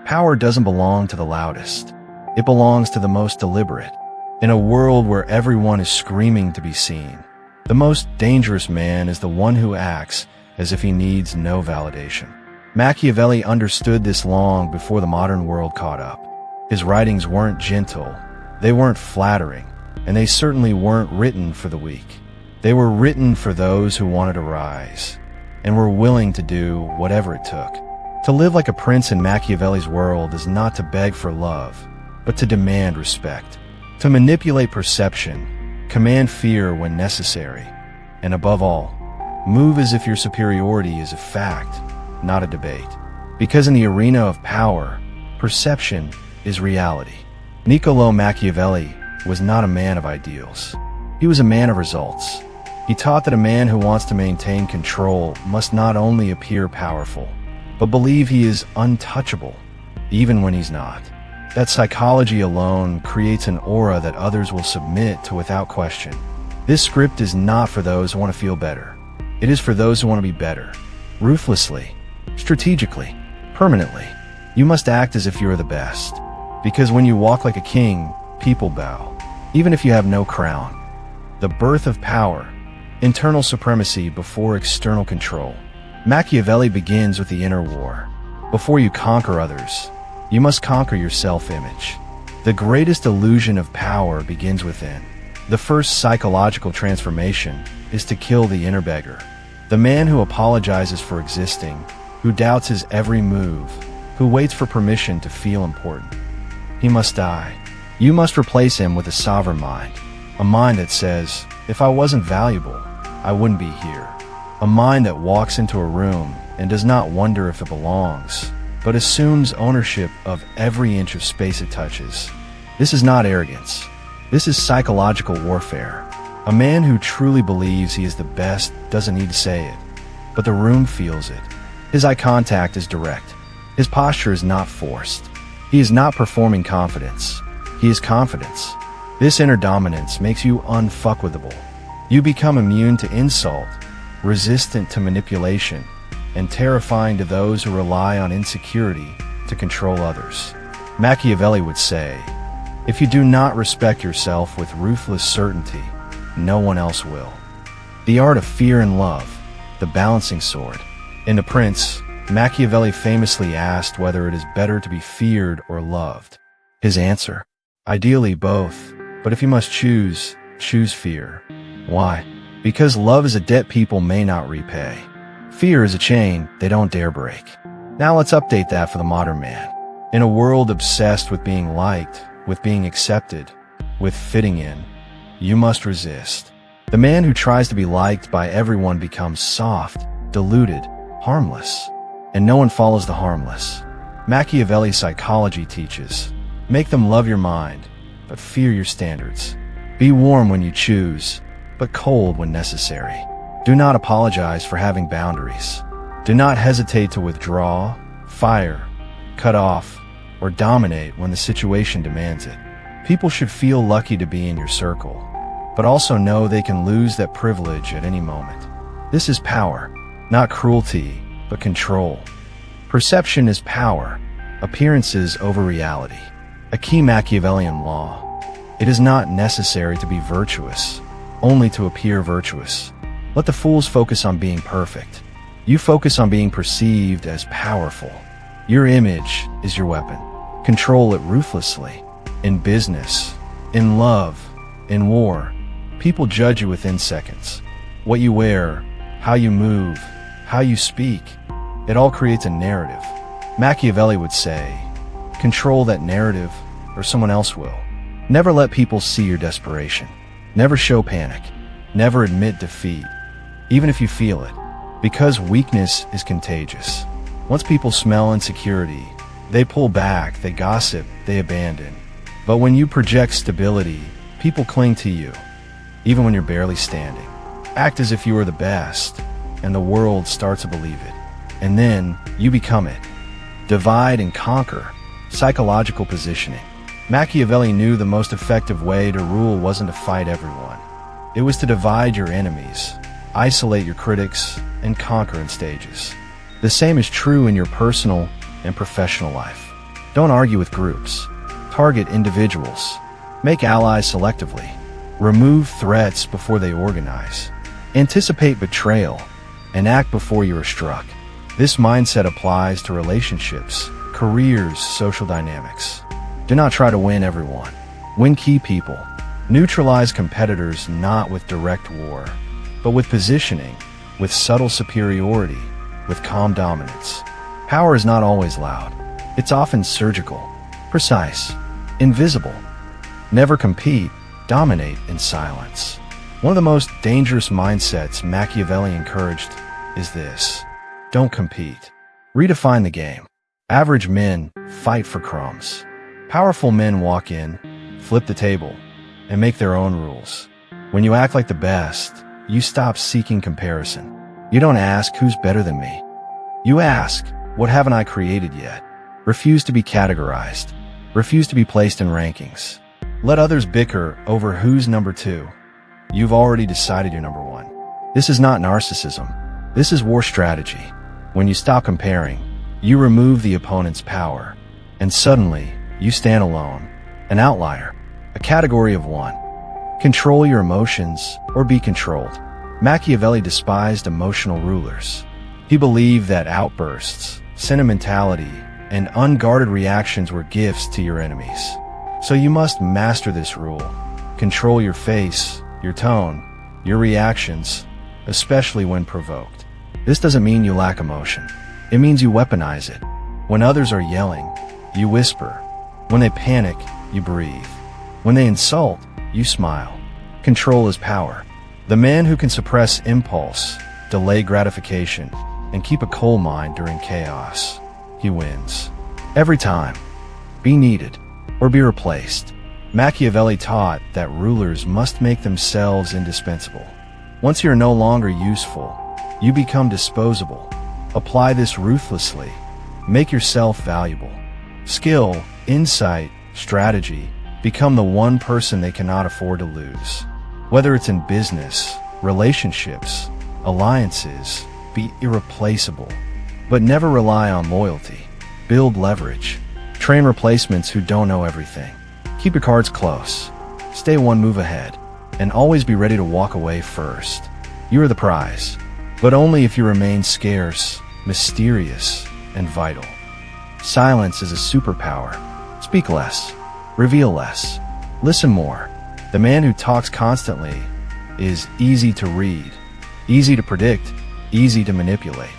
Power doesn't belong to the loudest. It belongs to the most deliberate. In a world where everyone is screaming to be seen, the most dangerous man is the one who acts as if he needs no validation. Machiavelli understood this long before the modern world caught up. His writings weren't gentle, they weren't flattering, and they certainly weren't written for the weak. They were written for those who wanted to rise, and were willing to do whatever it took. To live like a prince in Machiavelli's world is not to beg for love, but to demand respect. To manipulate perception, command fear when necessary, and above all, move as if your superiority is a fact, not a debate. Because in the arena of power, perception is reality. Niccolò Machiavelli was not a man of ideals. He was a man of results. He taught that a man who wants to maintain control must not only appear powerful, but believe he is untouchable, even when he's not. That psychology alone creates an aura that others will submit to without question. This script is not for those who want to feel better. It is for those who want to be better. Ruthlessly, strategically, permanently. You must act as if you are the best. Because when you walk like a king, people bow, even if you have no crown. The birth of power, internal supremacy before external control. Machiavelli begins with the inner war. Before you conquer others, you must conquer your self-image. The greatest illusion of power begins within. The first psychological transformation is to kill the inner beggar. The man who apologizes for existing, who doubts his every move, who waits for permission to feel important. He must die. You must replace him with a sovereign mind. A mind that says, if I wasn't valuable, I wouldn't be here. A mind that walks into a room and does not wonder if it belongs, but assumes ownership of every inch of space it touches. This is not arrogance. This is psychological warfare. A man who truly believes he is the best doesn't need to say it, but the room feels it. His eye contact is direct. His posture is not forced. He is not performing confidence. He is confidence. This inner dominance makes you unfuckwithable. You become immune to insult, resistant to manipulation, and terrifying to those who rely on insecurity to control others. Machiavelli would say, if you do not respect yourself with ruthless certainty, no one else will. The art of fear and love, the balancing sword. In The Prince, Machiavelli famously asked whether it is better to be feared or loved. His answer, ideally both, but if you must choose, choose fear. Why? Because love is a debt people may not repay. Fear is a chain they don't dare break. Now let's update that for the modern man. In a world obsessed with being liked, with being accepted, with fitting in, you must resist. The man who tries to be liked by everyone becomes soft, deluded, harmless. And no one follows the harmless. Machiavelli's psychology teaches, make them love your mind, but fear your standards. Be warm when you choose, but cold when necessary. Do not apologize for having boundaries. Do not hesitate to withdraw, fire, cut off, or dominate when the situation demands it. People should feel lucky to be in your circle, but also know they can lose that privilege at any moment. This is power, not cruelty, but control. Perception is power, appearances over reality. A key Machiavellian law. It is not necessary to be virtuous, only to appear virtuous. Let the fools focus on being perfect. You focus on being perceived as powerful. Your image is your weapon. Control it ruthlessly. In business, in love, in war, people judge you within seconds. What you wear, how you move, how you speak, it all creates a narrative. Machiavelli would say, control that narrative or someone else will. Never let people see your desperation. Never show panic. Never admit defeat, even if you feel it, because weakness is contagious. Once people smell insecurity, they pull back, they gossip, they abandon. But when you project stability, people cling to you, even when you're barely standing. Act as if you are the best, and the world starts to believe it. And then, you become it. Divide and conquer, psychological positioning. Machiavelli knew the most effective way to rule wasn't to fight everyone. It was to divide your enemies. isolate your critics, and conquer in stages. The same is true in your personal and professional life. Don't argue with groups. Target individuals. Make allies selectively. Remove threats before they organize. Anticipate betrayal and act before you are struck. This mindset applies to relationships, careers, social dynamics. Do not try to win everyone. Win key people. Neutralize competitors not with direct war, but with positioning, with subtle superiority, with calm dominance. Power is not always loud. It's often surgical, precise, invisible. Never compete, dominate in silence. One of the most dangerous mindsets Machiavelli encouraged is this: don't compete. Redefine the game. Average men fight for crumbs. Powerful men walk in, flip the table, and make their own rules. When you act like the best, you stop seeking comparison. You don't ask, who's better than me? You ask, what haven't I created yet? Refuse to be categorized. Refuse to be placed in rankings. Let others bicker over who's number 2. You've already decided you're number 1. This is not narcissism. This is war strategy. When you stop comparing, you remove the opponent's power, and suddenly you stand alone, an outlier, a category of 1. Control your emotions or be controlled. Machiavelli despised emotional rulers. He believed that outbursts, sentimentality, and unguarded reactions were gifts to your enemies. So you must master this rule. Control your face, your tone, your reactions, especially when provoked. This doesn't mean you lack emotion. It means you weaponize it. When others are yelling, you whisper. When they panic, you breathe. When they insult, you smile. Control is power. The man who can suppress impulse, delay gratification, and keep a cool mind during chaos, he wins. Every time. Be needed or be replaced. Machiavelli taught that rulers must make themselves indispensable. Once you're no longer useful, you become disposable. Apply this ruthlessly. Make yourself valuable. Skill, insight, strategy, become the one person they cannot afford to lose. Whether it's in business, relationships, alliances, be irreplaceable. But never rely on loyalty. Build leverage. Train replacements who don't know everything. Keep your cards close. Stay one move ahead. And always be ready to walk away first. You are the prize. But only if you remain scarce, mysterious, and vital. Silence is a superpower. Speak less. Reveal less. Listen more. The man who talks constantly is easy to read, easy to predict, easy to manipulate.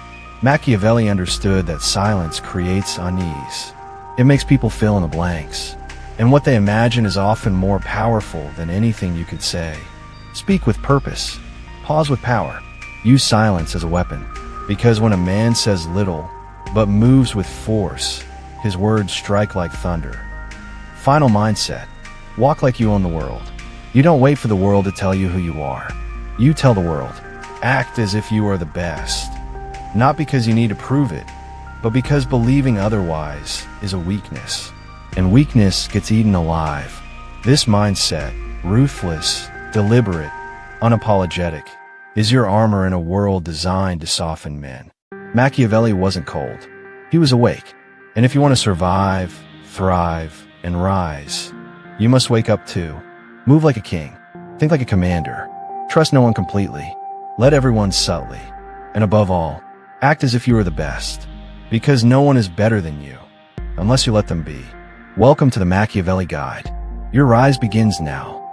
Machiavelli understood that silence creates unease. It makes people fill in the blanks, and what they imagine is often more powerful than anything you could say. Speak with purpose. Pause with power. Use silence as a weapon, because when a man says little, but moves with force, his words strike like thunder. Final mindset. Walk like you own the world. You don't wait for the world to tell you who you are. You tell the world. Act as if you are the best. Not because you need to prove it, but because believing otherwise is a weakness. And weakness gets eaten alive. This mindset, ruthless, deliberate, unapologetic, is your armor in a world designed to soften men. Machiavelli wasn't cold. He was awake. And if you want to survive, thrive, and rise, you must wake up too. Move like a king. Think like a commander. Trust no one completely. Let everyone subtly. And above all, act as if you are the best. Because no one is better than you, unless you let them be. Welcome to the Machiavelli Guide. Your rise begins now.